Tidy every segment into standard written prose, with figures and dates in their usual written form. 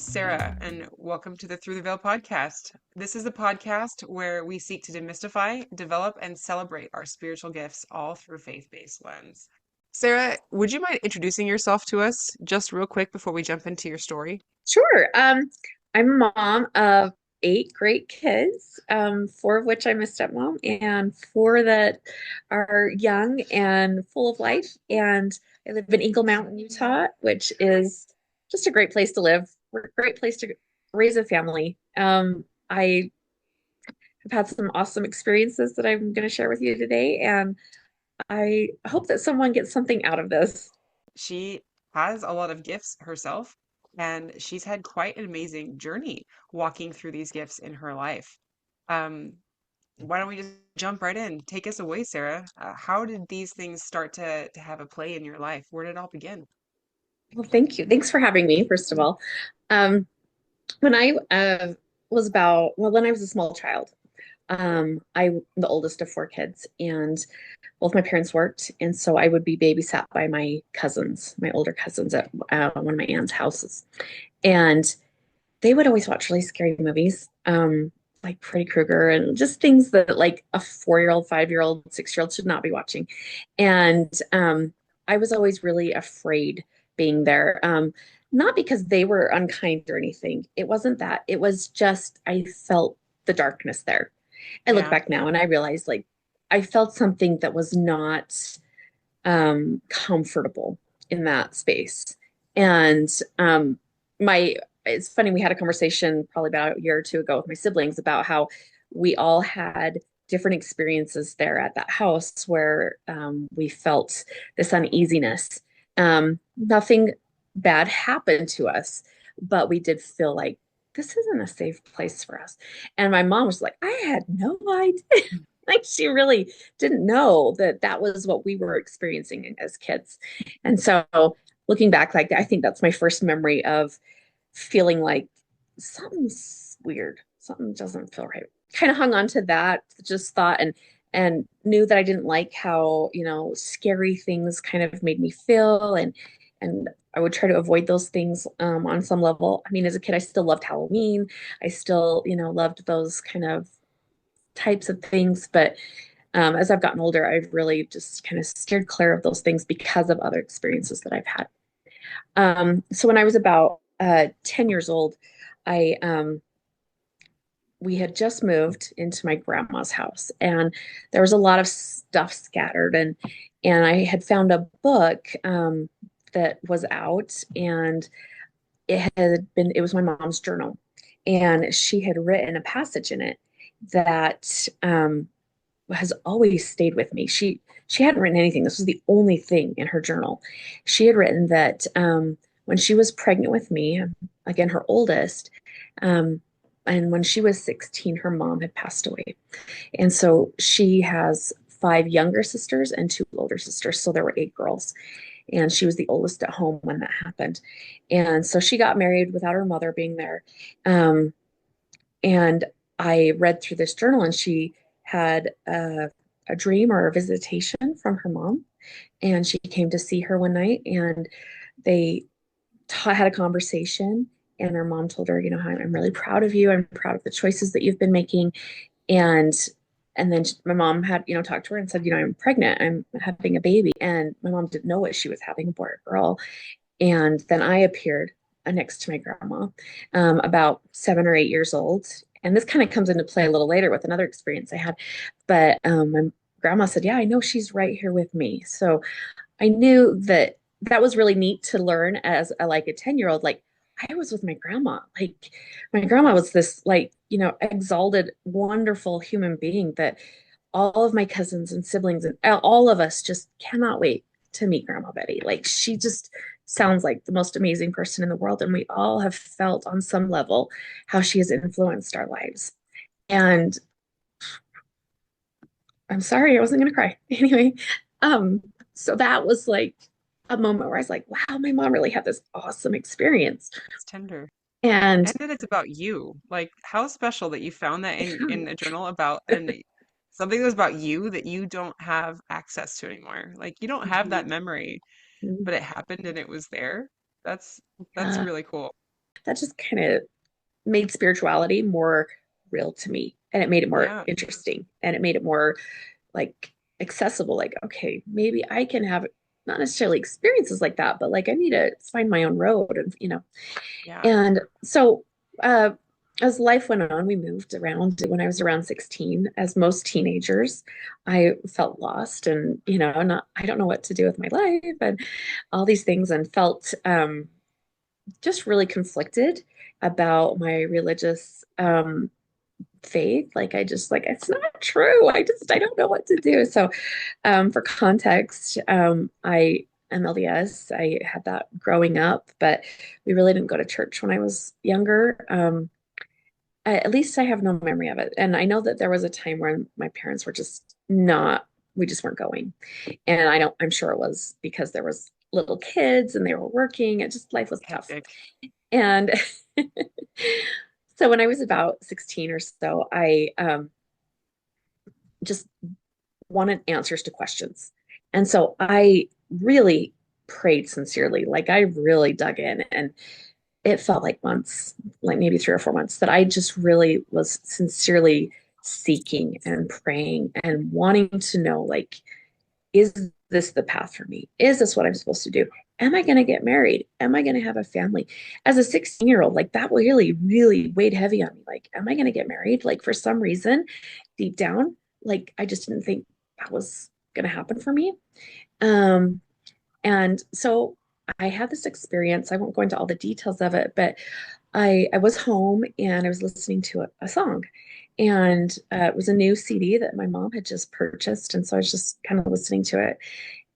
Sarah, and welcome to the Through the Veil podcast. This is the podcast where we seek to demystify, develop, and celebrate our spiritual gifts all through faith-based lens. Sarah, would you mind introducing yourself to us just real quick before we jump into your story? Sure. I'm a mom of eight great kids, four of which I'm a stepmom, and four that are young and full of life. And I live in Eagle Mountain, Utah, which is just a great place to live. We're a great place to raise a family. I have had some awesome experiences that I'm going to share with you today, and I hope that someone gets something out of this. She has a lot of gifts herself, and she's had quite an amazing journey walking through these gifts in her life. Um, why don't we just jump right in? Take us away, Sarah. How did these things start to have a play in your life? Where did it all begin? Well, thank you. Thanks for having me, first of all. Um, when I when I was a small child, I'm the oldest of four kids, and both my parents worked, and so I would be babysat by my cousins, my older cousins at one of my aunt's houses, and they would always watch really scary movies, like Freddy Krueger and just things that like a 4-year-old, 5-year-old, 6-year-old should not be watching, and I was always really afraid being there. Not because they were unkind or anything. It wasn't that. It was just I felt the darkness there. I look Yeah. back now and I realized like I felt something that was not comfortable in that space. And my it's funny, we had a conversation probably about a year or two ago with my siblings about how we all had different experiences there at that house where we felt this uneasiness. Nothing bad happened to us, but we did feel like this isn't a safe place for us. And my mom was like, I had no idea. Like she really didn't know that that was what we were experiencing as kids. And so looking back, like I think that's my first memory of feeling like something's weird, something doesn't feel right. Kind of hung on to that, just thought and knew that I didn't like how, scary things kind of made me feel and I would try to avoid those things on some level. I mean, as a kid, I still loved Halloween. I still, loved those kind of types of things. But as I've gotten older, I've really just kind of steered clear of those things because of other experiences that I've had. So when I was about 10 years old, I we had just moved into my grandma's house, and there was a lot of stuff scattered, and I had found a book that was out, and it was my mom's journal, and she had written a passage in it that has always stayed with me. She hadn't written anything. This was the only thing in her journal. She had written that when she was pregnant with me, again her oldest, um, and when she was 16, her mom had passed away, and so she has five younger sisters and two older sisters. So there were eight girls, and she was the oldest at home when that happened. And so she got married without her mother being there. Um, and I read through this journal, and she had a dream or a visitation from her mom. And she came to see her one night, and they had a conversation. And her mom told her, I'm really proud of you. I'm proud of the choices that you've been making. And and then my mom had, talked to her and said, I'm pregnant. I'm having a baby. And my mom didn't know what she was having, a boy or girl. And then I appeared next to my grandma, about 7 or 8 years old. And this kind of comes into play a little later with another experience I had. But my grandma said, yeah, I know she's right here with me. So I knew that that was really neat to learn as like a 10-year-old. Like I was with my grandma. Like my grandma was this like, exalted, wonderful human being that all of my cousins and siblings and all of us just cannot wait to meet Grandma Betty. Like she just sounds like the most amazing person in the world. And we all have felt on some level how she has influenced our lives. And I'm sorry, I wasn't going to cry. Anyway, um, so that was like a moment where I was like, wow, my mom really had this awesome experience. It's tender. And And that it's about you. Like, how special that you found that in a journal about and something that was about you that you don't have access to anymore. Like, you don't have that memory, but it happened and it was there. That's yeah, really cool. that just kind of made spirituality more real to me, and it made it more Yeah. interesting, and it made it more like accessible. Like, okay, maybe I can have not necessarily experiences like that, but like I need to find my own road, and Yeah. and so uh, as life went on, we moved around. When I was around 16, as most teenagers, I felt lost and, not, I don't know what to do with my life and all these things, and felt just really conflicted about my religious faith. Like, I just, like, it's not true. I don't know what to do. So, for context, I am LDS. I had that growing up, but we really didn't go to church when I was younger. At least I have no memory of it. And I know that there was a time when my parents were just not, we just weren't going. And I'm sure it was because there was little kids and they were working. It just, life was tough. Hectic. And so when I was about 16 or so, I just wanted answers to questions. And so I really prayed sincerely. Like, I really dug in, and it felt like months, like maybe 3 or 4 months, that I just really was sincerely seeking and praying and wanting to know, like, is this the path for me? Is this what I'm supposed to do? Am I going to get married? Am I going to have a family? As a 16-year-old, like, that really, really weighed heavy on me. Like, am I going to get married? Like, for some reason, deep down, like, I just didn't think that was going to happen for me. Um, and so I had this experience. I won't go into all the details of it, but I was home and I was listening to a song. And it was a new CD that my mom had just purchased. And so I was just kind of listening to it.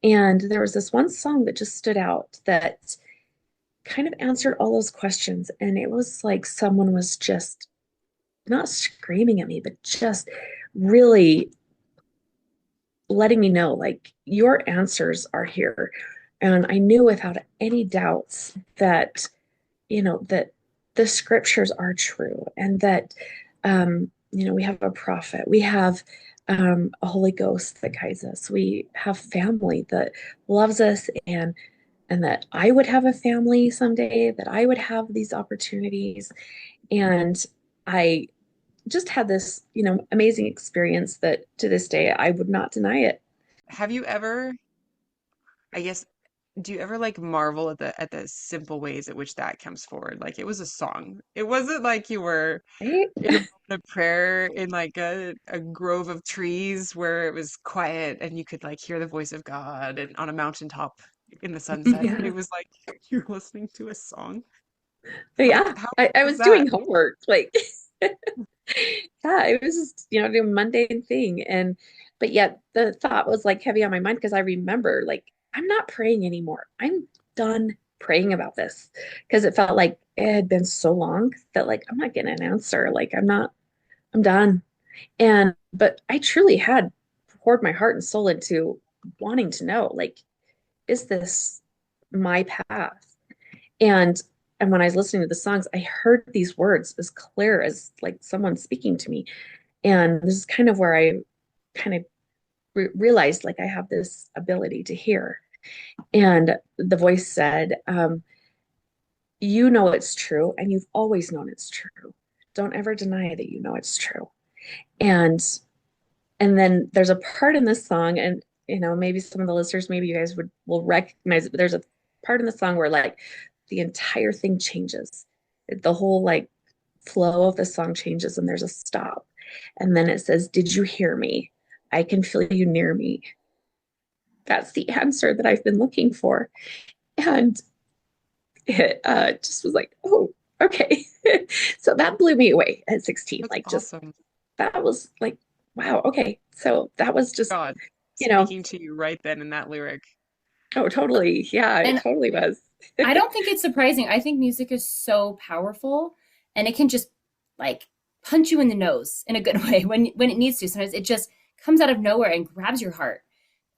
And there was this one song that just stood out that kind of answered all those questions. And it was like someone was just not screaming at me, but just really letting me know, like, your answers are here. And I knew without any doubts that, that the scriptures are true, and that, we have a prophet, we have a Holy Ghost that guides us, we have family that loves us, and that I would have a family someday, that I would have these opportunities. And I just had this, amazing experience that to this day I would not deny it. Have you ever, I guess, do you ever like marvel at the simple ways at which that comes forward? Like it was a song. It wasn't like you were Right? in a moment of prayer in like a grove of trees where it was quiet and you could like hear the voice of God and on a mountaintop in the sunset. Yeah. It was like you're listening to a song. But Like yeah, how I was was that? doing homework. Like, yeah, it was just, doing a mundane thing. But yet the thought was like heavy on my mind because I remember, like, I'm not praying anymore. I'm done praying about this because it felt like it had been so long that, like, I'm not getting an answer. Like, I'm done. But I truly had poured my heart and soul into wanting to know, like, is this my path? And and when I was listening to the songs, I heard these words as clear as like someone speaking to me. And this is kind of where I kind of realized, like, I have this ability to hear. And the voice said, you know it's true, and you've always known it's true. Don't ever deny that you know it's true. And and then there's a part in this song, and maybe some of the listeners, maybe you guys will recognize it, but there's a part in the song where, like, the entire thing changes. The whole, like, flow of the song changes, and there's a stop. And then it says, "Did you hear me? I can feel you near me." That's the answer that I've been looking for. And it just was like, oh, okay. So that blew me away at 16. That's Like, just awesome. that was like, wow, okay. So that was just, God you know, speaking to you right then in that lyric. oh, totally. Yeah, it And totally was. I don't think it's surprising. I think music is so powerful and it can just like punch you in the nose in a good way when it needs to. Sometimes it just comes out of nowhere and grabs your heart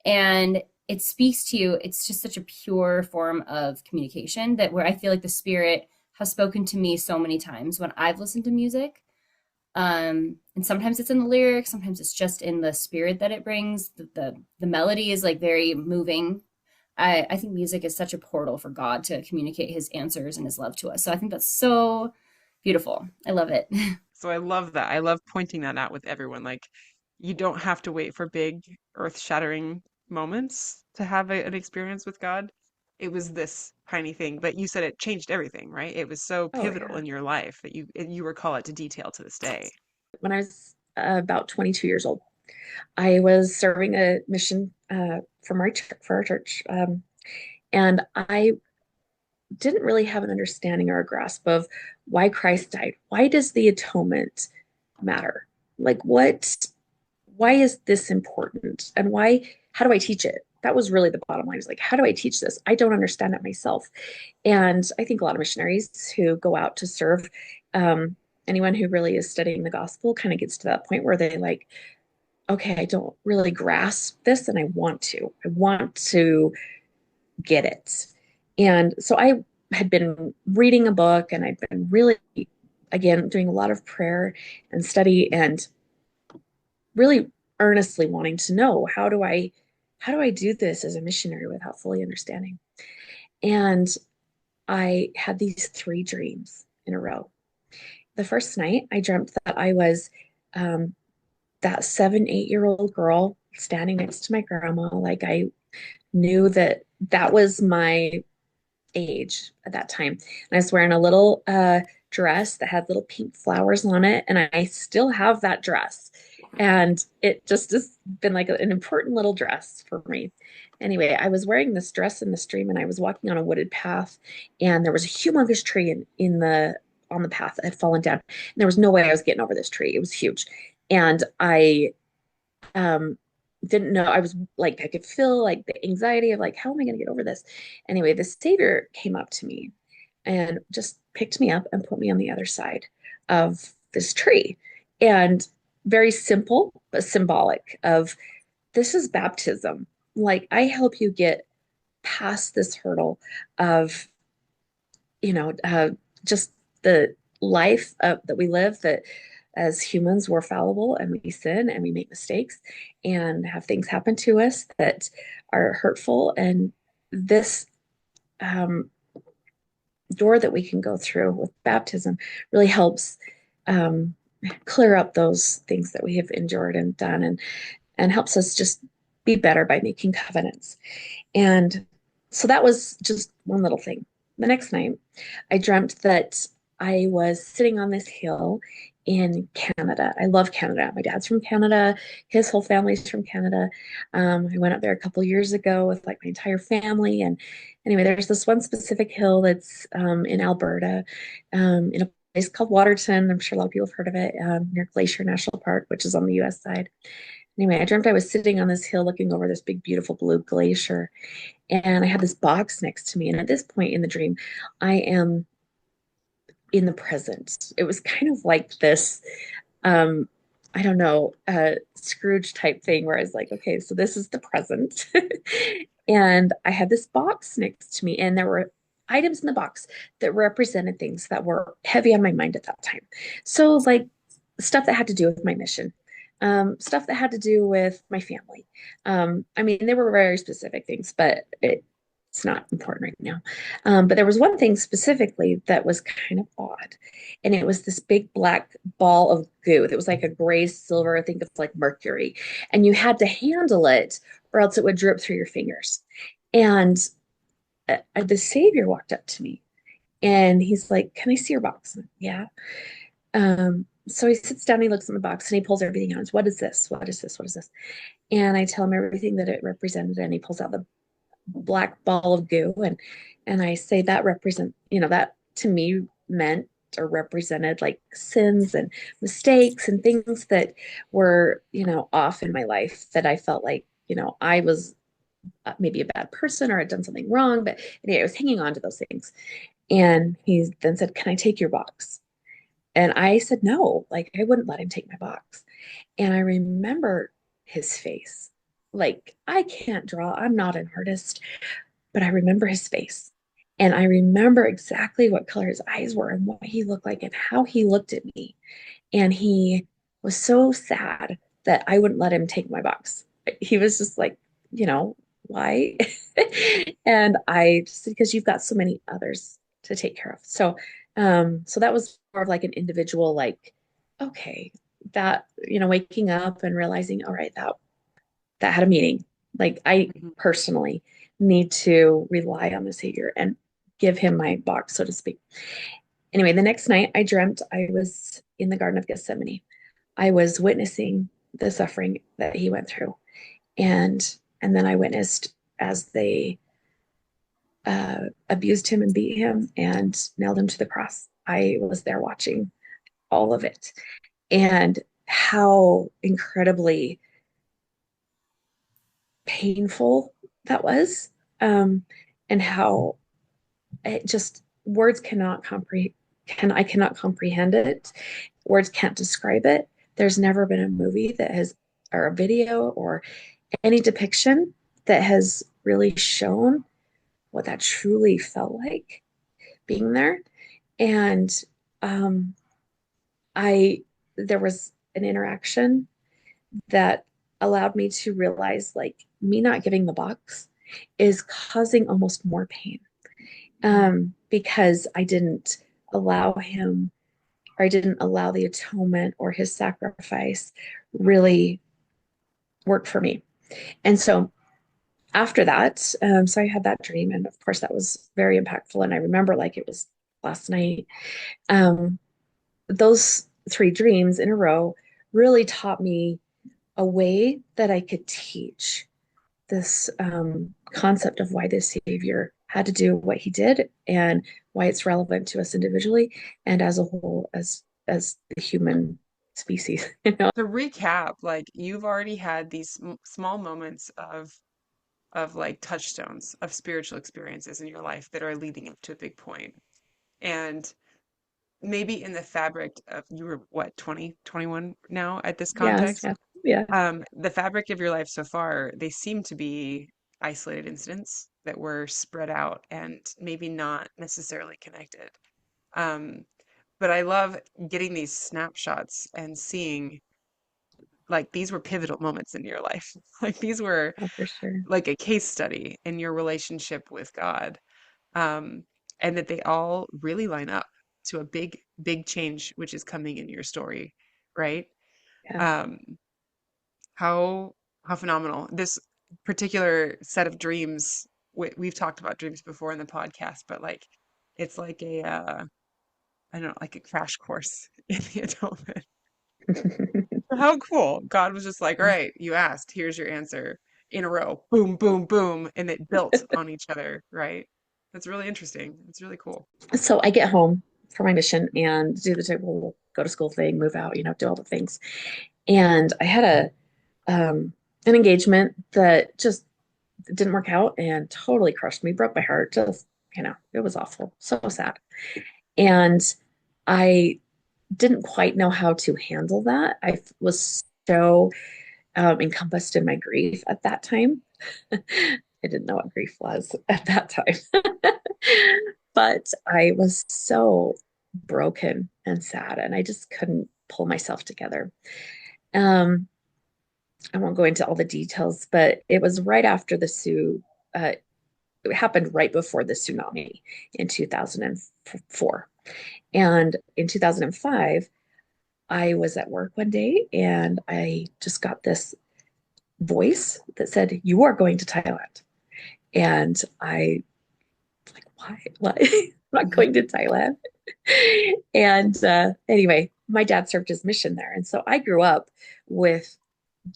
and it speaks to you. It's just such a pure form of communication that where I feel like the spirit has spoken to me so many times when I've listened to music. And sometimes it's in the lyrics, sometimes it's just in the spirit that it brings. The melody is like very moving. I think music is such a portal for God to communicate his answers and his love to us. So I think that's so beautiful. I love it. So I love that. I love pointing that out with everyone. Like, you don't have to wait for big, earth-shattering moments to have an experience with God. It was this tiny thing, but you said it changed everything, right? It was so Oh pivotal yeah. in your life that you recall it to detail to this day. When I was about 22 years old, I was serving a mission for our church, and I didn't really have an understanding or a grasp of why Christ died. Why does the atonement matter? Like, why is this important? And how do I teach it? That was really the bottom line. Is like, how do I teach this? I don't understand it myself. And I think a lot of missionaries who go out to serve, um, anyone who really is studying the gospel kind of gets to that point where they like, okay, I don't really grasp this and I want to. I want to get it. And so I had been reading a book and I'd been really, again, doing a lot of prayer and study and really earnestly wanting to know how do I do this as a missionary without fully understanding. And I had these three dreams in a row. The first night, I dreamt that I was um, that 7, 8 year old girl standing next to my grandma. Like I knew that that was my age at that time. And I was wearing a little dress that had little pink flowers on it. And I still have that dress. And it just has been like an important little dress for me. Anyway, I was wearing this dress in the stream and I was walking on a wooded path and there was a humongous tree in the on the path that had fallen down. And there was no way I was getting over this tree. It was huge. And I um didn't know. I was like, I could feel like the anxiety of like, how am I going to get over this? Anyway, the savior came up to me and just picked me up and put me on the other side of this tree. And very simple but symbolic of this is baptism. Like I help you get past this hurdle of, just the life that we live, that as humans we're fallible and we sin and we make mistakes and have things happen to us that are hurtful. And this um, door that we can go through with baptism really helps um, clear up those things that we have endured and done, and helps us just be better by making covenants. And so that was just one little thing. The next night, I dreamt that I was sitting on this hill in Canada. I love Canada. My dad's from Canada. His whole family's from Canada. I went up there a couple years ago with like my entire family. And anyway, there's this one specific hill that's in Alberta, in a place called Waterton. I'm sure a lot of people have heard of it, near Glacier National Park, which is on the US side. Anyway, I dreamt I was sitting on this hill looking over this big, beautiful blue glacier. And I had this box next to me. And at this point in the dream, I am in the present. It was kind of like this, um, I don't know, Scrooge type thing where I was like, okay, so this is the present. And I had this box next to me, and there were items in the box that represented things that were heavy on my mind at that time. So, like stuff that had to do with my mission, stuff that had to do with my family. I mean, they were very specific things, but it's not important right now. But there was one thing specifically that was kind of odd, and it was this big black ball of goo. It was like a gray silver, I think it's like mercury, and you had to handle it, or else it would drip through your fingers. And the Savior walked up to me, and he's like, "Can I see your box?" Yeah. So he sits down, he looks in the box, and he pulls everything out. What is this? What is this? What is this? And I tell him everything that it represented, and he pulls out the black ball of goo, and I say that that to me meant or represented like sins and mistakes and things that were, off in my life, that I felt like, I was maybe a bad person or had done something wrong, but anyway, I was hanging on to those things. And he then said, "Can I take your box?" And I said no, like I wouldn't let him take my box. And I remember his face. Like I can't draw, I'm not an artist, but I remember his face. And I remember exactly what color his eyes were and what he looked like and how he looked at me. And he was so sad that I wouldn't let him take my box. He was just like, you know, why? And I just, because you've got so many others to take care of. So that was more of like an individual, like, okay, that, waking up and realizing, all right, that had a meaning. Like I Mhm. personally need to rely on the Savior and give him my box, so to speak. Anyway, the next night I dreamt I was in the Garden of Gethsemane. I was witnessing the suffering that he went through. And then I witnessed as they abused him and beat him and nailed him to the cross. I was there watching all of it, and how incredibly painful that was, um, and how it just words cannot comprehend. I cannot comprehend it. Words can't describe it. There's never been a movie that has, or a video, or any depiction that has really shown what that truly felt like being there. And um, I there was an interaction that allowed me to realize, like, me not giving the box is causing almost more pain, because I didn't allow him, or I didn't allow the atonement or his sacrifice really work for me. And so after that, so I had that dream, and of course that was very impactful. And I remember like it was last night. Um, those three dreams in a row really taught me a way that I could teach this concept of why the Savior had to do what he did, and why it's relevant to us individually and as a whole, as the human species. To recap, like you've already had these small moments of like touchstones of spiritual experiences in your life that are leading up to a big point. And maybe in the fabric of you were what, 20, 21 now at this Yes, context? yeah, yeah, The fabric of your life so far, they seem to be isolated incidents that were spread out and maybe not necessarily connected. Um, but I love getting these snapshots and seeing like these were pivotal moments in your life. Like these were oh, for sure. like a case study in your relationship with God. Um, and that they all really line up to a big, big change which is coming in your story, right? Yeah, Um, how how phenomenal. This particular set of dreams, we've talked about dreams before in the podcast, but like it's like a I don't know, like a crash course in the atonement. How cool. God was just like, all right, you asked, here's your answer in a row. Boom, boom, boom. And it built on each other, right? That's really interesting. It's really cool. so I get home for my mission and do the typical go to school thing, move out, do all the things. And I had an engagement that just didn't work out and totally crushed me, broke my heart. Just, it was awful, so sad. And I didn't quite know how to handle that. I was so encompassed in my grief at that time. I didn't know what grief was at that time. But I was so broken and sad, and I just couldn't pull myself together. Um, I won't go into all the details, but it was right after uh, it happened right before the tsunami in 2004. And in 2005, I was at work one day and I just got this voice that said, "You are going to Thailand." And I was like, why? What? I'm not going to Thailand. And anyway, my dad served his mission there. And so I grew up with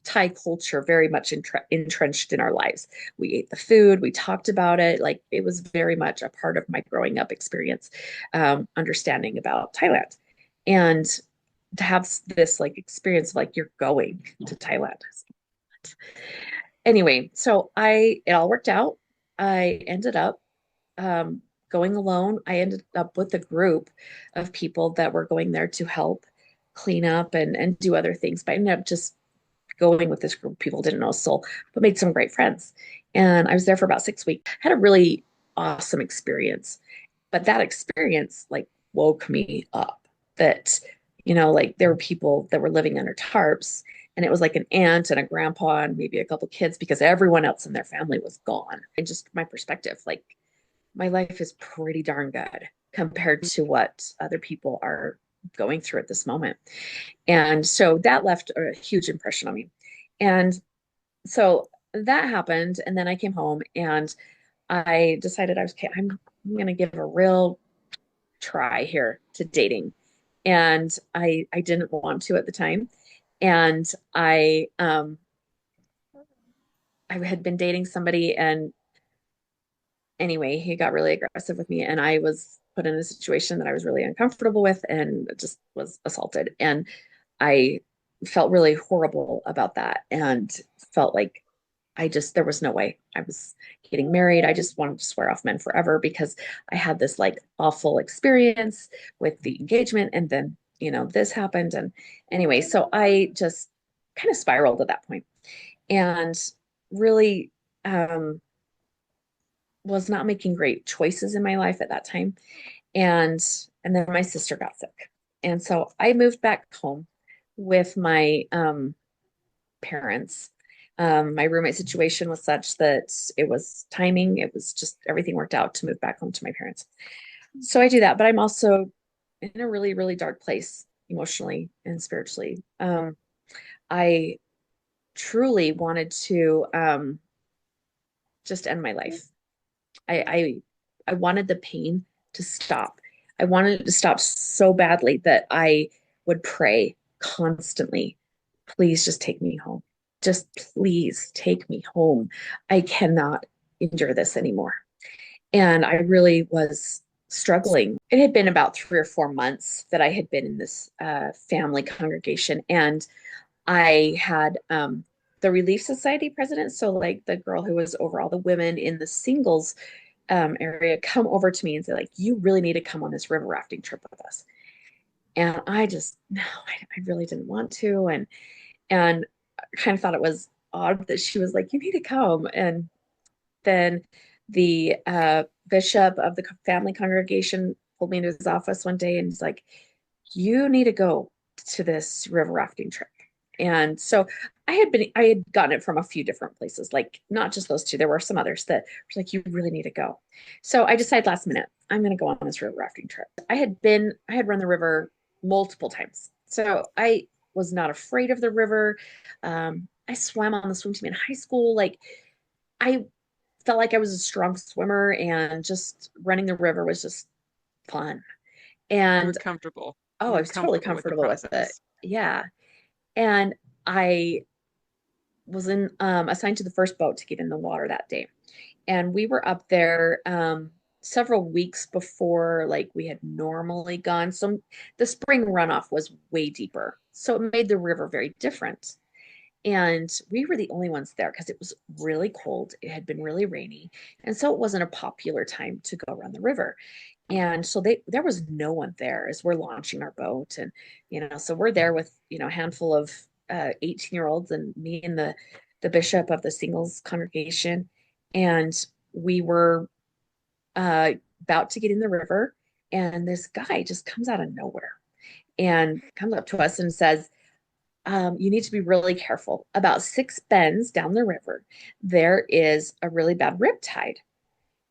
Thai culture very much entrenched in our lives. We ate the food, we talked about it. Like it was very much a part of my growing up experience, understanding about Thailand. And to have this like experience of like you're going to Thailand. Anyway, so it all worked out. I ended up um, going alone. I ended up with a group of people that were going there to help clean up and do other things. But I ended up just going with this group of people, didn't know a soul, but made some great friends. And I was there for about 6 weeks. Had a really awesome experience. But that experience like woke me up that, like there were people that were living under tarps And it was like an aunt and a grandpa and maybe a couple kids because everyone else in their family was gone. And just my perspective, like my life is pretty darn good compared to what other people are going through at this moment. And so that left a huge impression on me. And so that happened. And then I came home and I decided I was okay, I'm going to give a real try here to dating. And I didn't want to at the time. And I had been dating somebody and anyway, he got really aggressive with me and I was put in a situation that I was really uncomfortable with and just was assaulted. And I felt really horrible about that and felt like there was no way I was getting married. I just wanted to swear off men forever because I had this like awful experience with the engagement. And then, this happened. And anyway, so I just kind of spiraled at that point and really um, was not making great choices in my life at that time. And, and then my sister got sick. And so I moved back home with my parents. My roommate situation was such that it was timing. It was just everything worked out to move back home to my parents. So I do that, but I'm also in a really, really dark place emotionally and spiritually. I truly wanted to just end my life. I, I I wanted the pain to stop. I wanted it to stop so badly that I would pray constantly, please just take me home. Just please take me home. I cannot endure this anymore. And I really was struggling. It had been about 3 or 4 months that I had been in this family congregation, and I had the Relief Society president, so like the girl who was over all the women in the singles area, come over to me and say, like, you really need to come on this river rafting trip with us. And I just, no, I really didn't want to. And I kind of thought it was odd that she was like, you need to come. And then the bishop of the family congregation pulled me into his office one day and he's like, you need to go to this river rafting trip. And so I had gotten it from a few different places, like not just those two. There were some others that were like, you really need to go. So I decided last minute, I'm going to go on this river rafting trip. I had run the river multiple times. So I was not afraid of the river. I swam on the swim team in high school. Like I felt like I was a strong swimmer and just running the river was just fun. You were And comfortable. oh, You I were was totally comfortable with the comfortable with it. process. Yeah. And I was assigned to the first boat to get in the water that day. And we were up there several weeks before like we had normally gone. So the spring runoff was way deeper. So it made the river very different. And we were the only ones there because it was really cold. It had been really rainy. And so it wasn't a popular time to go around the river. And so there was no one there as we're launching our boat. And, so we're there with, a handful of 18-year-olds and me and the bishop of the singles congregation. And we were uh, about to get in the river. And this guy just comes out of nowhere and comes up to us and says, you need to be really careful. About 6 bends down the river, there is a really bad rip tide.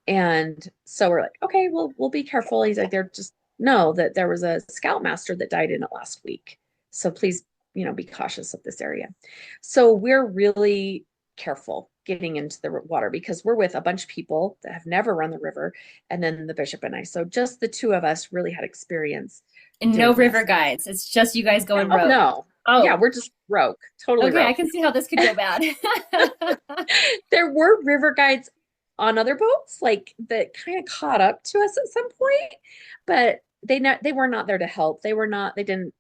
And so we're like, okay, well, we'll be careful. He's like, they're just know that there was a scoutmaster that died in it last week. So please, be cautious of this area. So we're really careful getting into the water because we're with a bunch of people that have never run the river. And then the bishop and I. So just the two of us really had experience And no doing river this. guides. It's just you guys going Oh, rogue. no. Yeah, Oh, we're just rogue, totally okay. I rogue. can see how this could go bad. There were river guides on other boats, like that kind of caught up to us at some point, but they were not there to help. They were not, they didn't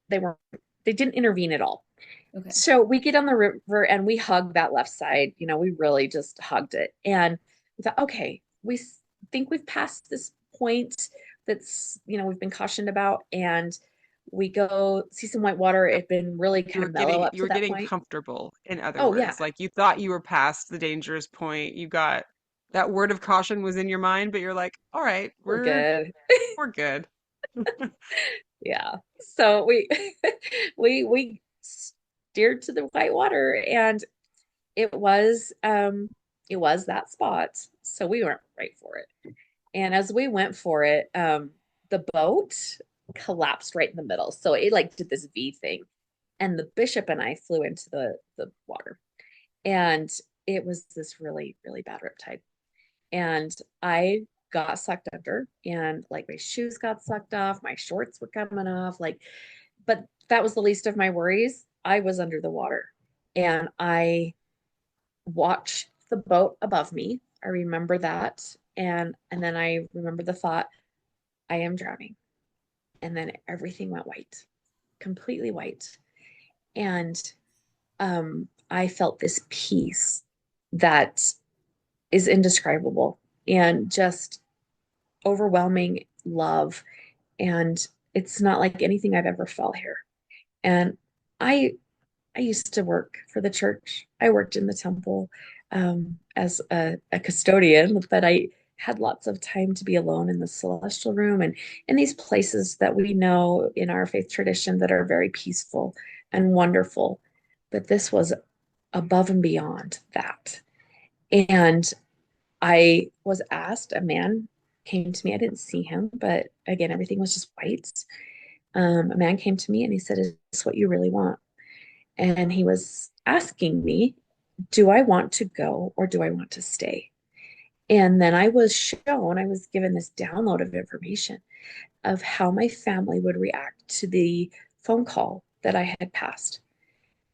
intervene at all. Okay. So we get on the river and we hug that left side, we really just hugged it. And we thought, okay, we think we've passed this point that's, we've been cautioned about. And we go see some white water. It had been really You kind were of mellow up you to were that getting point. comfortable, in other Oh yeah, words. Like you thought you were past the dangerous point. You got that word of caution was in your mind, but you're like, all right, we're good. we're good. Yeah. So we we steered to the white water, and it was um it was that spot. So we went right for it. And as we went for it, the boat collapsed right in the middle. So it like did this V thing. And the bishop and I flew into the water. And it was this really, really bad riptide. And I got sucked under, and like my shoes got sucked off, my shorts were coming off, like, but that was the least of my worries. I was under the water, and I watched the boat above me. I remember that. And then I remember the thought, I am drowning. And then everything went white, completely white. And I felt this peace that is indescribable and just overwhelming love. And it's not like anything I've ever felt here. And I I used to work for the church. I worked in the temple as a custodian, but I had lots of time to be alone in the celestial room and in these places that we know in our faith tradition that are very peaceful and wonderful. But this was above and beyond that. And I was asked, a man came to me. I didn't see him, but again, everything was just white. A man came to me and he said, "Is this what you really want?" And he was asking me, do I want to go or do I want to stay? And then I was given this download of information of how my family would react to the phone call that I had passed.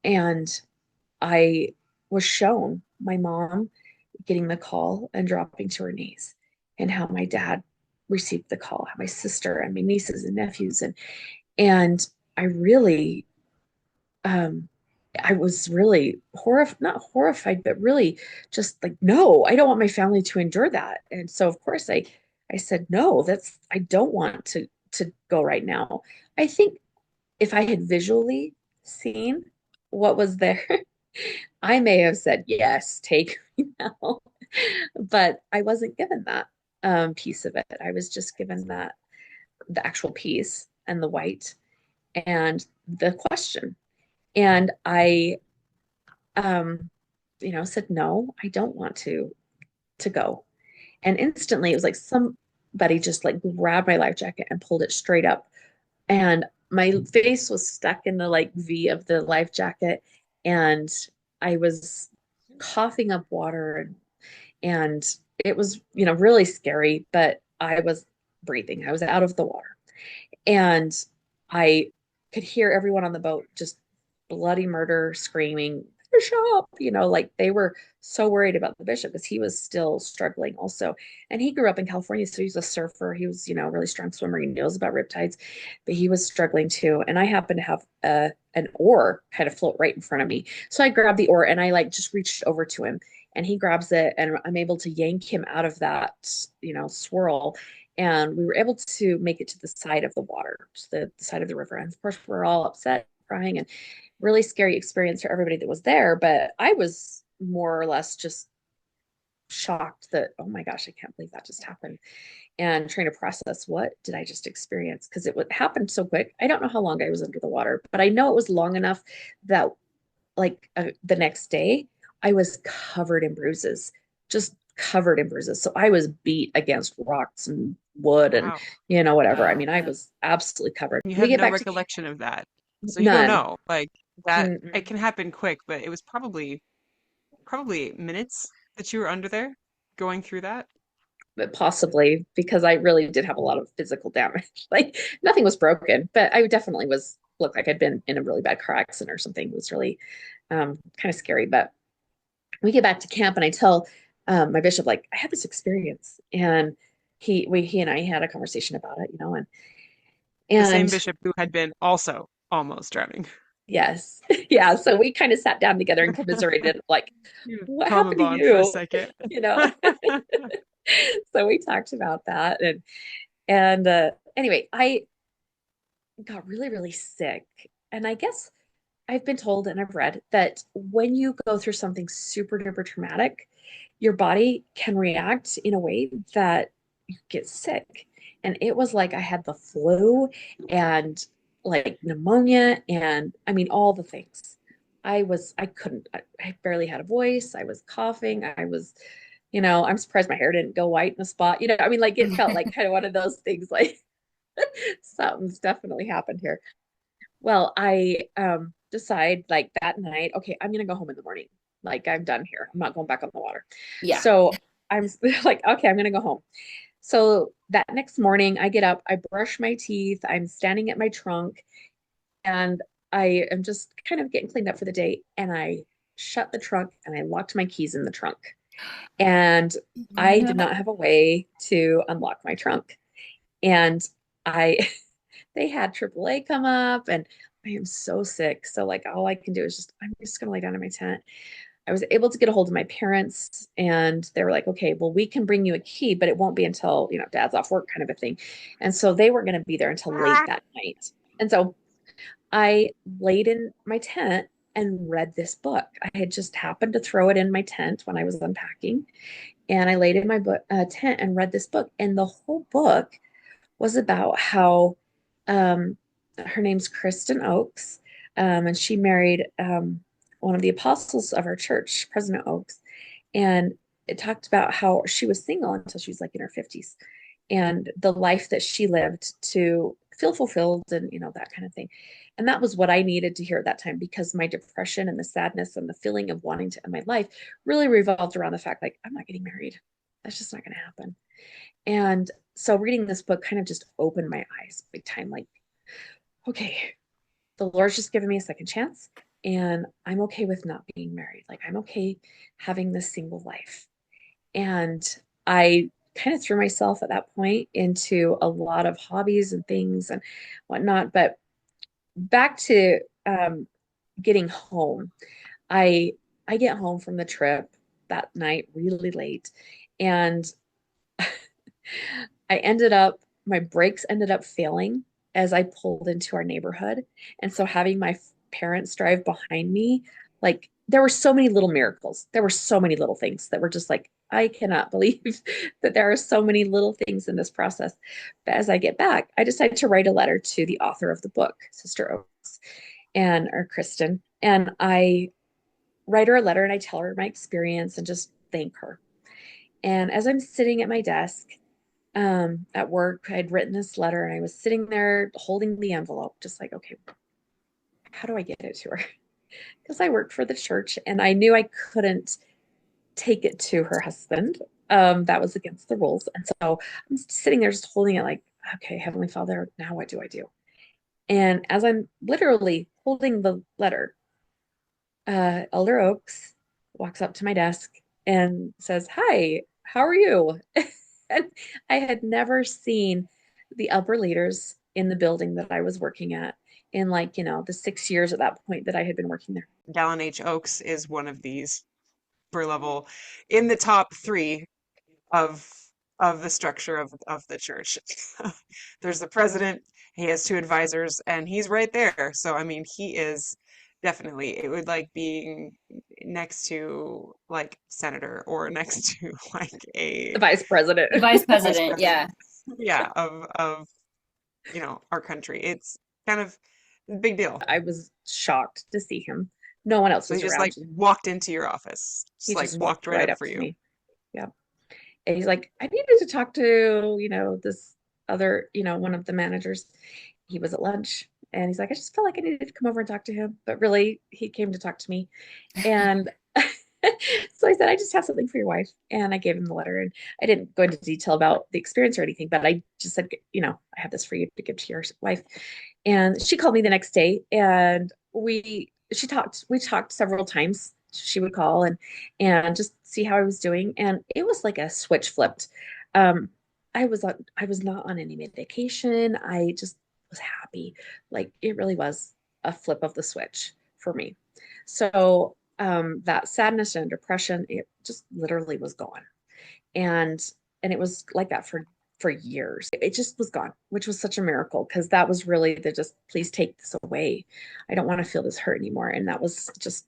And I was shown my mom getting the call and dropping to her knees, and how my dad received the call, how my sister and my nieces and nephews. And I really um I was really not horrified, but really just like, no, I don't want my family to endure that. And so of course I said, no, I don't want to go right now. I think if I had visually seen what was there, I may have said, yes, take me now. But I wasn't given that piece of it. I was just given that the actual piece and the white and the question. And I um, said, no, I don't want to go. And instantly it was like somebody just like grabbed my life jacket and pulled it straight up. And my face was stuck in the like V of the life jacket. And I was coughing up water, and it was, really scary, but I was breathing. I was out of the water. And I could hear everyone on the boat just bloody murder screaming, Bishop, like they were so worried about the bishop because he was still struggling also. And he grew up in California, so he's a surfer. He was, a really strong swimmer. He knows about riptides, but he was struggling too. And I happened to have an oar kind of float right in front of me. So I grabbed the oar and I like just reached over to him, and he grabs it, and I'm able to yank him out of that, swirl. And we were able to make it to the side of the water, to the side of the river. And of course, we're all upset, crying, and really scary experience for everybody that was there. But I was more or less just shocked that, oh my gosh, I can't believe that just happened. And trying to process, what did I just experience? Because it would happen so quick. I don't know how long I was under the water, but I know it was long enough that like the next day, I was covered in bruises, just covered in bruises. So I was beat against rocks and wood and, Wow. whatever. I mean, I was absolutely covered. You We have get no back to recollection of that. So you don't none. know. Like that it Mm-mm. can happen quick, but it was probably minutes that you were under there going through that. But possibly because I really did have a lot of physical damage. Like nothing was broken, but I definitely looked like I'd been in a really bad car accident or something. It was really kind of scary. But we get back to camp, and I tell my bishop, like, I had this experience. And he and I had a conversation about it, and The same and bishop who had been also almost drowning. yes, yeah. So we kind of sat down together and commiserated, like, You what trauma happened to bond for a you? second. you know. So we talked about that, and anyway, I got really, really sick. And I guess I've been told and I've read that when you go through something super duper traumatic, your body can react in a way that you get sick. And it was like I had the flu and like pneumonia and I mean, all the things. I couldn't, I barely had a voice. I was coughing. I was, I'm surprised my hair didn't go white in a spot. I mean, like it felt like kind of one of those things like something's definitely happened here. Well, I decide like that night, okay, I'm gonna go home in the morning. Like I'm done here. I'm not going back on the water. Yeah. So I'm like, okay, I'm gonna go home. So that next morning, I get up, I brush my teeth, I'm standing at my trunk, and I am just kind of getting cleaned up for the day. And I shut the trunk and I locked my keys in the trunk. And I did not No. have a way to unlock my trunk. And I, they had AAA come up, and I am so sick. So, like, all I can do is I'm just going to lay down in my tent. I was able to get a hold of my parents, and they were like, okay, well, we can bring you a key, but it won't be until, dad's off work kind of a thing. And so they weren't going to be there until late that night. And so I laid in my tent and read this book. I had just happened to throw it in my tent when I was unpacking, and I laid in my tent and read this book. And the whole book was about how her name's Kristen Oakes, and she married one of the apostles of our church, President Oakes. And it talked about how she was single until she was like in her 50s, and the life that she lived to feel fulfilled and, that kind of thing. And that was what I needed to hear at that time, because my depression and the sadness and the feeling of wanting to end my life really revolved around the fact like, I'm not getting married. That's just not going to happen. And so reading this book kind of just opened my eyes big time. Like, okay, the Lord's just given me a second chance, and I'm okay with not being married. Like, I'm okay having this single life. And I kind of threw myself at that point into a lot of hobbies and things and whatnot. But back to getting home, I I get home from the trip that night really late, and my brakes ended up failing as I pulled into our neighborhood. And so having my parents drive behind me, like there were so many little miracles. There were so many little things that were just like, I cannot believe that there are so many little things in this process. But as I get back, I decided to write a letter to the author of the book, Sister Oaks or Kristen. And I write her a letter and I tell her my experience and just thank her. And as I'm sitting at my desk, at work, I'd written this letter and I was sitting there holding the envelope, just like, okay, how do I get it to her? Because I worked for the church and I knew I couldn't take it to her husband. That was against the rules. And so I'm sitting there just holding it like, okay, Heavenly Father, now what do I do? And as I'm literally holding the letter, Elder Oaks walks up to my desk and says, hi, how are you? And I had never seen the upper leaders in the building that I was working at in like, the 6 years at that point that I had been working there. Gallon H Oaks is one of these per level in the top three of the structure of the church. There's the president, he has two advisors, and he's right there. So I mean, he is definitely, it would like being next to like senator or next to like The a vice president. The vice vice president, president, yeah. yeah, of our country. It's kind of a big deal. I was shocked to see him. No one else So he was just around. like walked into your office, He just like just walked walked right right up up for to you. me. Yeah. And he's like, I needed to talk to, this other, one of the managers. He was at lunch and he's like, I just felt like I needed to come over and talk to him. But really, he came to talk to me. And so I said, I just have something for your wife. And I gave him the letter. And I didn't go into detail about the experience or anything, but I just said, I have this for you to give to your wife. And she called me the next day and we talked several times. She would call and just see how I was doing. And it was like a switch flipped. Um, I was not on any medication. I just was happy. Like it really was a flip of the switch for me. So that sadness and depression, it just literally was gone. And it was like that for years. It just was gone, which was such a miracle because that was really the just please take this away. I don't want to feel this hurt anymore. And that was just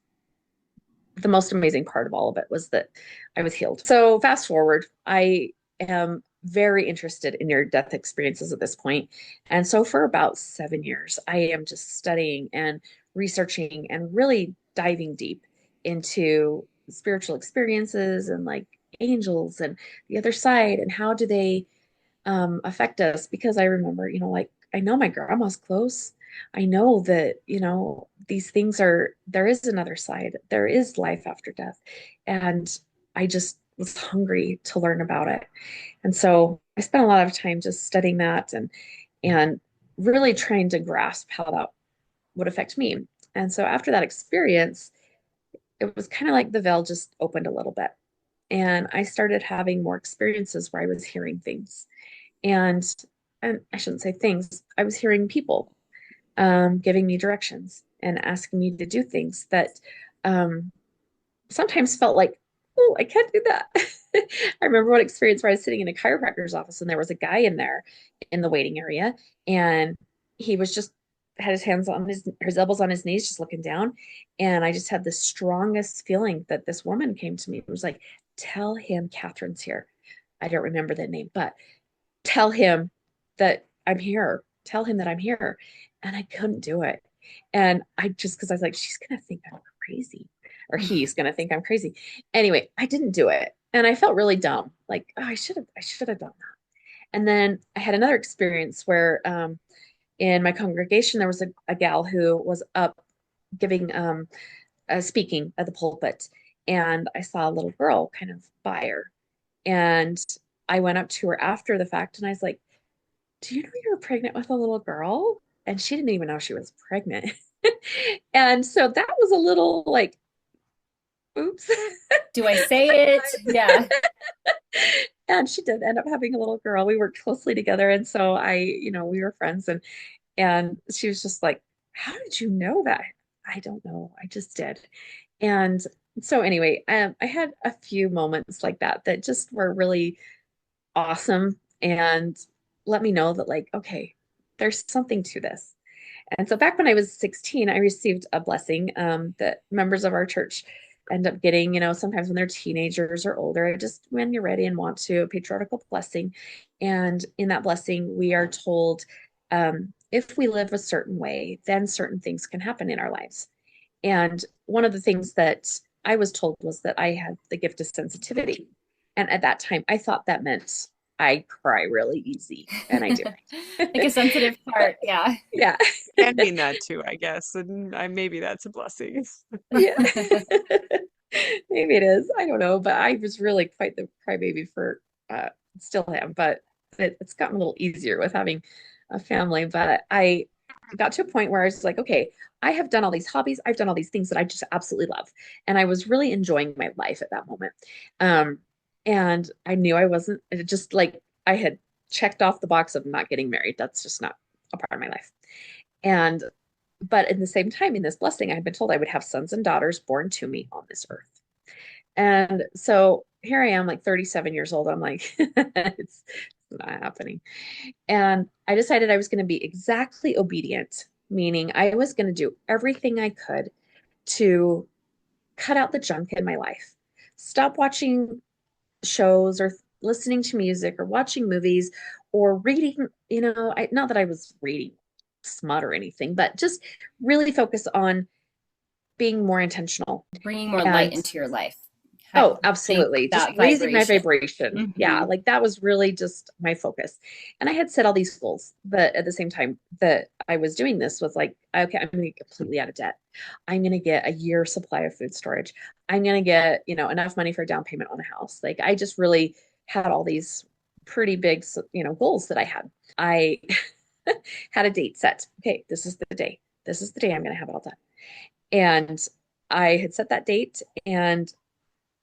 the most amazing part of all of it was that I was healed. So fast forward, I am very interested in near death experiences at this point. And so for about 7 years, I am just studying and researching and really diving deep into spiritual experiences and like angels and the other side and how do they affect us, because I remember, like I know my grandma's close. I know that, these things are, there is another side. There is life after death. And I just was hungry to learn about it. And so I spent a lot of time just studying that and really trying to grasp how that would affect me. And so after that experience, it was kind of like the veil just opened a little bit. And I started having more experiences where I was hearing things and and I shouldn't say things. I was hearing people giving me directions and asking me to do things that um, sometimes felt like, oh, I can't do that. I remember one experience where I was sitting in a chiropractor's office and there was a guy in there in the waiting area, and he was just had his hands on his elbows on his knees, just looking down. And I just had the strongest feeling that this woman came to me. It was like, tell him Catherine's here. I don't remember the name, but tell him that I'm here. Tell him that I'm here. And I couldn't do it. And because I was like, she's going to think I'm crazy, or he's going to think I'm crazy. Anyway, I didn't do it. And I felt really dumb. Like, oh, I should have done that. And then I had another experience where in my congregation, there was a gal who was up giving, speaking at the pulpit. And I saw a little girl kind of by her. And I went up to her after the fact and I was like, do you know you were pregnant with a little girl? And she didn't even know she was pregnant. And so that was a little like, oops. Do I say it? Yeah. And she did end up having a little girl. We worked closely together. And so we were friends, and she was just like, how did you know that? I don't know. I just did. And so anyway, I had a few moments like that just were really awesome and let me know that like, okay, there's something to this. And so back when I was 16, I received a blessing that members of our church end up getting, sometimes when they're teenagers or older, just when you're ready and want to, a patriarchal blessing. And in that blessing, we are told if we live a certain way, then certain things can happen in our lives. And one of the things that I was told was that I had the gift of sensitivity. And at that time, I thought that meant I cry really easy, and I do. Like a sensitive But part. Yeah. yeah, Can mean that too, I guess. And maybe that's a blessing. yeah. Maybe it is. I don't know, but I was really quite the crybaby for still am, but it's gotten a little easier with having a family. But I got to a point where I was like, okay, I have done all these hobbies, I've done all these things that I just absolutely love. And I was really enjoying my life at that moment. Um, and I knew I wasn't it just like I had checked off the box of not getting married. That's just not a part of my life. And but in the same time, in this blessing, I had been told I would have sons and daughters born to me on this earth. And so here I am, like 37 years old. I'm like, it's not happening. And I decided I was going to be exactly obedient, meaning I was going to do everything I could to cut out the junk in my life. Stop watching shows or listening to music or watching movies or reading, not that I was reading smut or anything, but just really focus on being more intentional. Bringing more light And into your life. oh, Raising absolutely. Just that raising my vibration. vibration. Yeah, Hmm. like that was really just my focus. And I had set all these goals, but at the same time that I was doing this was like, okay, I'm going to get completely out of debt. I'm going to get a year supply of food storage. I'm going to get, enough money for a down payment on a house. Like I just really had all these pretty big, goals that I had. I had a date set. Okay, this is the day. This is the day I'm going to have it all done. And I had set that date, and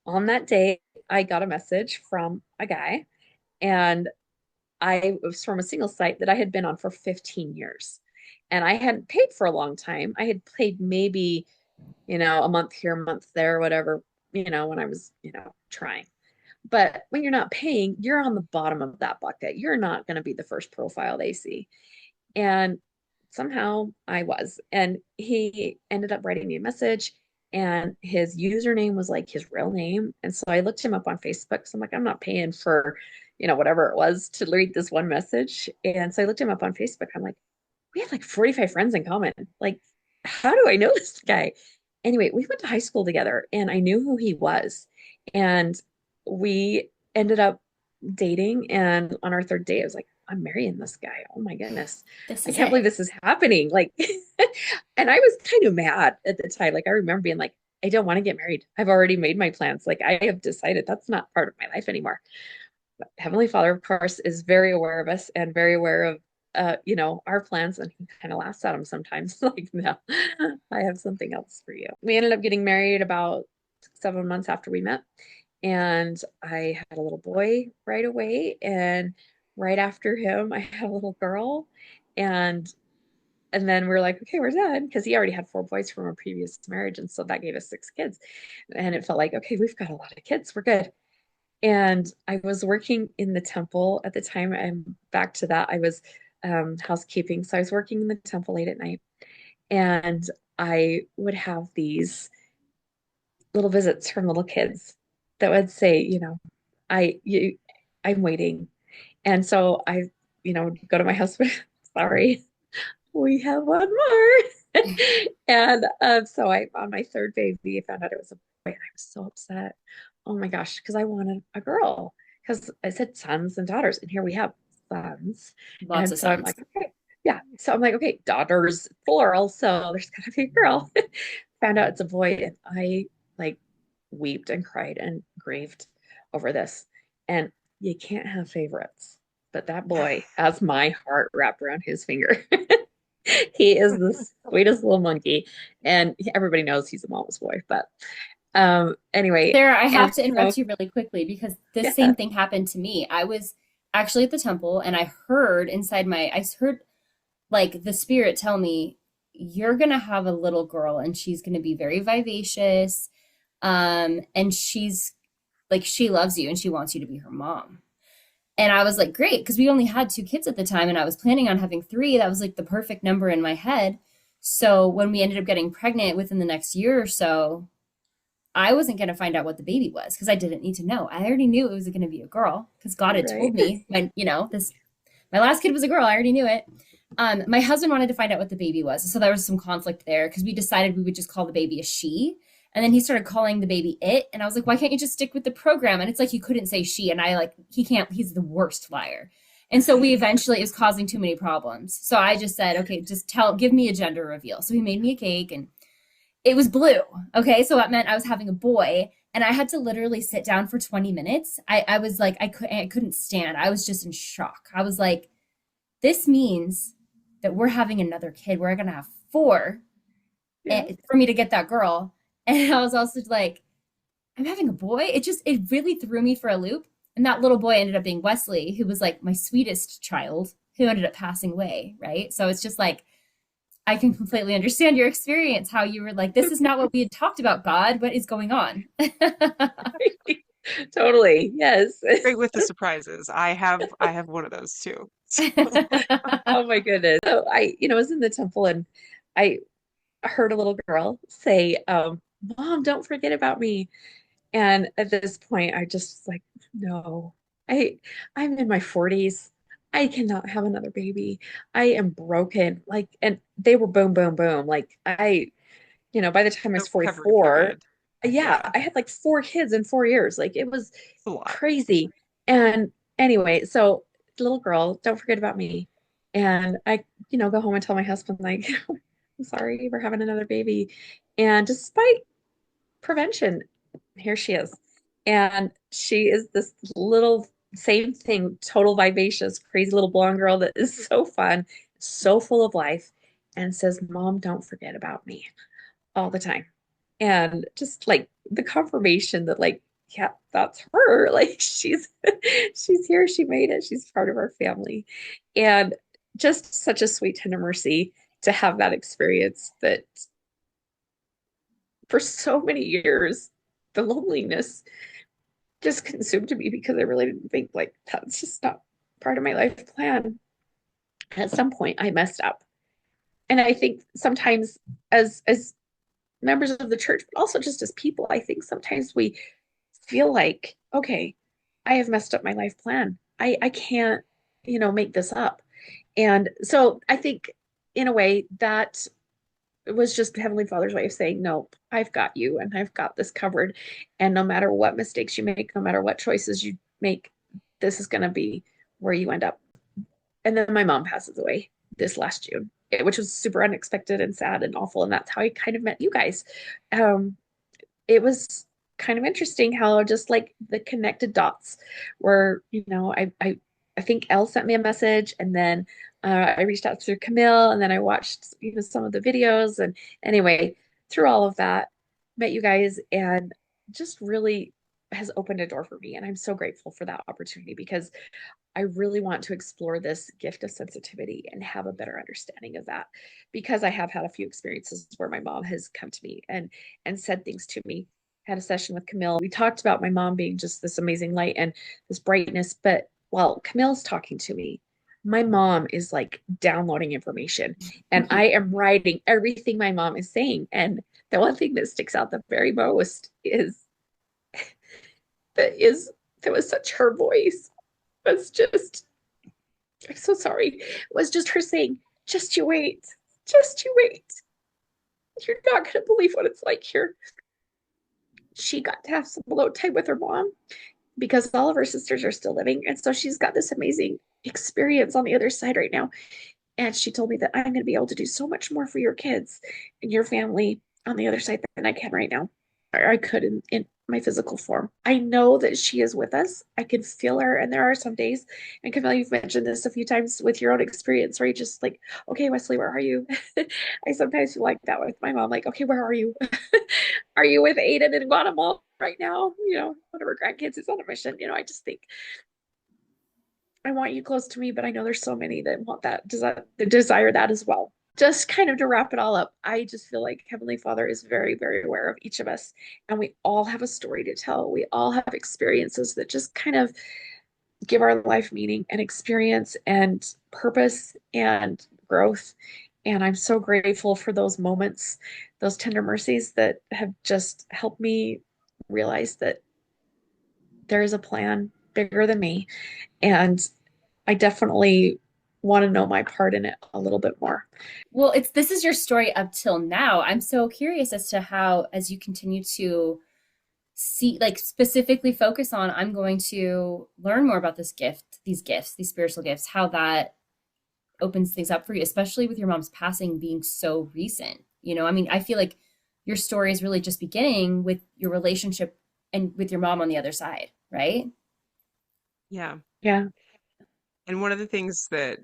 on that day, I got a message from a guy, and I was from a single site that I had been on for 15 years. And I hadn't paid for a long time. I had paid maybe, a month here, a month there, whatever, when I was, trying. But when you're not paying, you're on the bottom of that bucket. You're not going to be the first profile they see. And somehow I was. And he ended up writing me a message, and his username was like his real name. And so I looked him up on Facebook. So I'm like, I'm not paying for, whatever it was to read this one message. And so I looked him up on Facebook. I'm like, we have like 45 friends in common. Like, how do I know this guy? Anyway, we went to high school together and I knew who he was. And we ended up dating. And on our third date, I was like, I'm marrying this guy. Oh my goodness. This I is can't it. believe this is happening. Like, and I was kind of mad at the time. Like, I remember being like, I don't want to get married. I've already made my plans. Like, I have decided that's not part of my life anymore. Heavenly Father, of course, is very aware of us and very aware of our plans, and he kind of laughs at them sometimes. Like, no, I have something else for you. We ended up getting married about 7 months after we met, and I had a little boy right away, and right after him, I had a little girl, and and then we were like, okay, we're done because he already had four boys from a previous marriage, and so that gave us six kids, and it felt like, okay, we've got a lot of kids, we're good. And I was working in the temple at the time. And back to that, I was housekeeping. So I was working in the temple late at night. And I would have these little visits from little kids that would say, I'm waiting. And so I, go to my husband, sorry, we have one more. And so on my third baby, I found out it was a boy, and I was so upset. Oh my gosh, because I wanted a girl. Because I said sons and daughters, and here we have sons. Lots And of so I'm sons. like, okay, yeah. So I'm like, okay, daughters plural, so there's gotta be a girl. Found out it's a boy, and I like wept and cried and grieved over this. And you can't have favorites, but that boy has my heart wrapped around his finger. He is the sweetest little monkey, and everybody knows he's a mama's boy. But anyway, Sarah, I and have to so interrupt you really quickly because this yeah, same thing happened to me. I was actually at the temple and I heard I heard like the spirit tell me, you're gonna have a little girl and she's gonna be very vivacious. And she's like, she loves you and she wants you to be her mom. And I was like, great, because we only had two kids at the time and I was planning on having three. That was like the perfect number in my head. So when we ended up getting pregnant within the next year or so, I wasn't going to find out what the baby was because I didn't need to know. I already knew it was going to be a girl because God had right, told me when, this, my last kid was a girl. I already knew it. My husband wanted to find out what the baby was. So there was some conflict there because we decided we would just call the baby a she. And then he started calling the baby it. And I was like, why can't you just stick with the program? And it's like, he couldn't say she. And I like, he can't, he's the worst liar. And so we eventually, it was causing too many problems. So I just said, okay, give me a gender reveal. So he made me a cake and it was blue. Okay. So that meant I was having a boy and I had to literally sit down for 20 minutes. I was like, I couldn't stand. I was just in shock. I was like, this means that we're having another kid. We're going to have four yeah, for me to get that girl. And I was also like, I'm having a boy. It really threw me for a loop. And that little boy ended up being Wesley, who was like my sweetest child who ended up passing away. Right. So it's just like, I can completely understand your experience, how you were like, this is not what we had talked about, God. What is going on? totally, yes. Great with the surprises. I have one of those too. So, Oh my goodness. So I was in the temple and I heard a little girl say, Mom, don't forget about me. And at this point, I just like, no, I I'm in my 40s. I cannot have another baby. I am broken. Like, and they were boom, boom, boom. Like by the time I was recovery 44, period. yeah, Yeah, I had like four kids in 4 years. Like it was it's a lot. crazy. And anyway, so little girl, don't forget about me. And I go home and tell my husband, like, I'm sorry, we're having another baby. And despite prevention, here she is. And she is this little same thing, total vivacious, crazy little blonde girl that is so fun, so full of life, and says, Mom, don't forget about me all the time. And just like the confirmation that like, yeah, that's her. Like she's here, she made it, she's part of our family. And just such a sweet tender mercy to have that experience that for so many years, the loneliness just consumed me because I really didn't think like that's just not part of my life plan. At some point I messed up. And I think sometimes as members of the church, but also just as people, I think sometimes we feel like, okay, I have messed up my life plan. I can't, make this up. And so I think in a way that it was just Heavenly Father's way of saying, nope, I've got you and I've got this covered. And no matter what mistakes you make, no matter what choices you make, this is going to be where you end up. And then my mom passes away this last June, which was super unexpected and sad and awful. And that's how I kind of met you guys. Um, it was kind of interesting how just like the connected dots were, I think Elle sent me a message, and then I reached out through Camille, and then I watched some of the videos, and anyway, through all of that, met you guys, and just really has opened a door for me, and I'm so grateful for that opportunity because I really want to explore this gift of sensitivity and have a better understanding of that because I have had a few experiences where my mom has come to me and said things to me. Had a session with Camille. We talked about my mom being just this amazing light and this brightness, but while Camille's talking to me, my mom is like downloading information and I am writing everything my mom is saying. And the one thing that sticks out the very most is that was such her voice was just, I'm so sorry, was just her saying, just you wait, just you wait. You're not going to believe what it's like here. She got to have some alone time with her mom because all of her sisters are still living. And so she's got this amazing experience on the other side right now. And she told me that I'm going to be able to do so much more for your kids and your family on the other side than I can right now, or I could in my physical form. I know that she is with us. I can feel her. And there are some days, and Camille, you've mentioned this a few times with your own experience where you just like, okay, Wesley, where are you? I sometimes feel like that with my mom, like, okay, where are you? Are you with Aiden in Guatemala right now? One of her grandkids is on a mission. I just think I want you close to me, but I know there's so many that want that, desire that as well. Just kind of to wrap it all up, I just feel like Heavenly Father is very, very aware of each of us, and we all have a story to tell. We all have experiences that just kind of give our life meaning and experience and purpose and growth. And I'm so grateful for those moments, those tender mercies that have just helped me realize that there is a plan bigger than me. And I definitely want to know my part in it a little bit more. Well, this is your story up till now. I'm so curious as to how, as you continue to see, like specifically focus on, I'm going to learn more about this gift, these gifts, these spiritual gifts, how that opens things up for you, especially with your mom's passing being so recent. I mean, I feel like your story is really just beginning with your relationship and with your mom on the other side, right? Yeah. Yeah. And one of the things that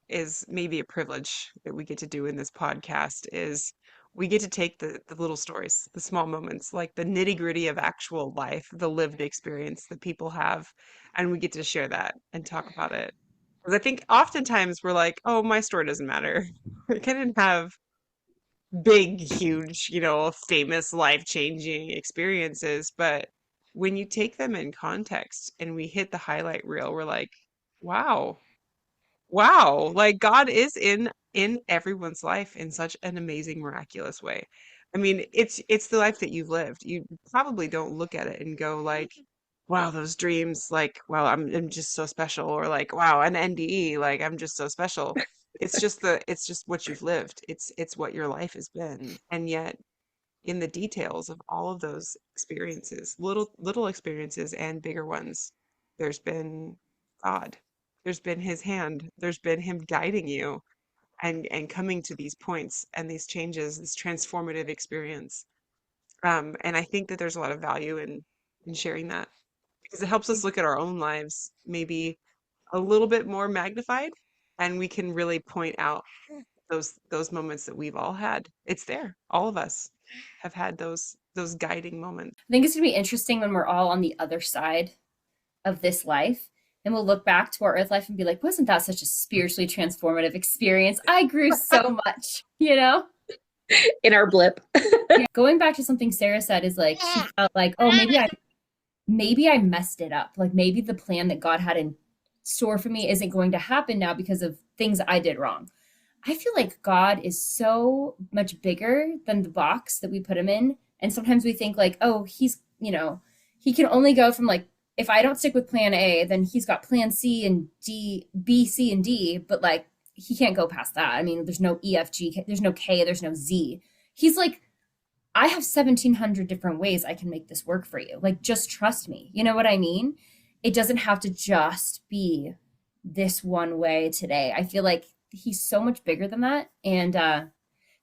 is maybe a privilege that we get to do in this podcast is we get to take the little stories, the small moments, like the nitty gritty of actual life, the lived experience that people have, and we get to share that and talk about it. Because I think oftentimes we're like, oh, my story doesn't matter. I can have big, huge, famous, life-changing experiences, but when you take them in context and we hit the highlight reel, we're like, wow. Wow, like God is in everyone's life in such an amazing, miraculous way. I mean, it's the life that you've lived. You probably don't look at it and go like, wow, those dreams, like, wow, I'm just so special, or like, wow, an NDE, like I'm just so special. It's just what you've lived. It's what your life has been. And yet in the details of all of those experiences, little experiences and bigger ones, there's been God. There's been his hand. There's been him guiding you and coming to these points and these changes, this transformative experience. And I think that there's a lot of value in sharing that because it helps us look at our own lives maybe a little bit more magnified, and we can really point out those moments that we've all had. It's there. All of us have had those guiding moments. I think it's going to be interesting when we're all on the other side of this life and we'll look back to our earth life and be like, wasn't that such a spiritually transformative experience? I grew so much, In our blip. Yeah. Going back to something Sarah said is like, she felt like, oh, maybe I messed it up. Like maybe the plan that God had in store for me isn't going to happen now because of things I did wrong. I feel like God is so much bigger than the box that we put him in. And sometimes we think like, oh, he can only go from like, if I don't stick with plan A, then he's got plan C and D, B, C, and D. But like, he can't go past that. I mean, there's no EFG, there's no K, there's no Z. He's like, I have 1,700 different ways I can make this work for you. Like, just trust me. You know what I mean? It doesn't have to just be this one way today. I feel like he's so much bigger than that. And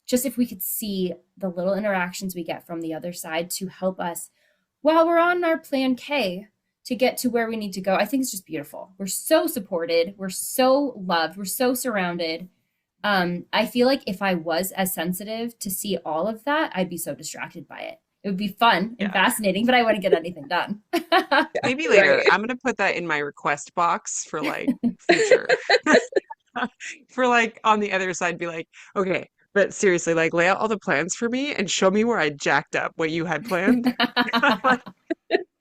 just if we could see the little interactions we get from the other side to help us while we're on our plan K to get to where we need to go, I think it's just beautiful. We're so supported. We're so loved. We're so surrounded. I feel like if I was as sensitive to see all of that, I'd be so distracted by it. It would be fun and fascinating, but I wouldn't get anything done. Maybe later. I'm gonna put that in my request box for like future. For like on the other side, be like, okay, but seriously, like lay out all the plans for me and show me where I jacked up what you had planned. Like,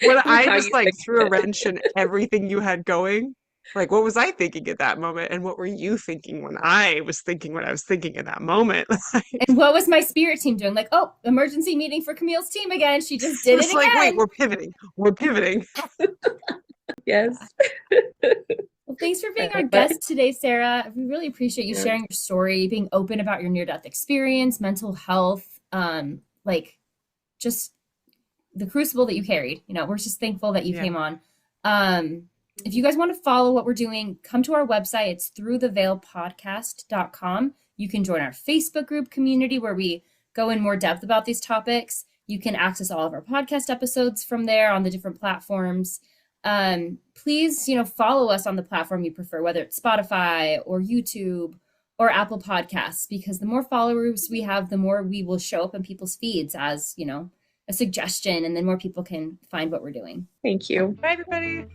when I How just you like fix threw a it. wrench in everything you had going, like what was I thinking at that moment? And what were you thinking when I was thinking what I was thinking in that moment? Like, And what was my spirit team doing? Like, oh, emergency meeting for Camille's team again. She just did it it's like, wait, again. we're pivoting. We're pivoting. Yes. Well, thanks for being our But guest today, Sarah. We really appreciate you yeah, sharing your story, being open about your near-death experience, mental health, like just the crucible that you carried. You know, we're just thankful that you Yeah. came on. If you guys want to follow what we're doing, come to our website. It's throughtheveilpodcast.com. You can join our Facebook group community where we go in more depth about these topics. You can access all of our podcast episodes from there on the different platforms. Please, follow us on the platform you prefer, whether it's Spotify or YouTube or Apple Podcasts, because the more followers we have, the more we will show up in people's feeds as, a suggestion, and then more people can find what we're doing. thank you. Bye, everybody.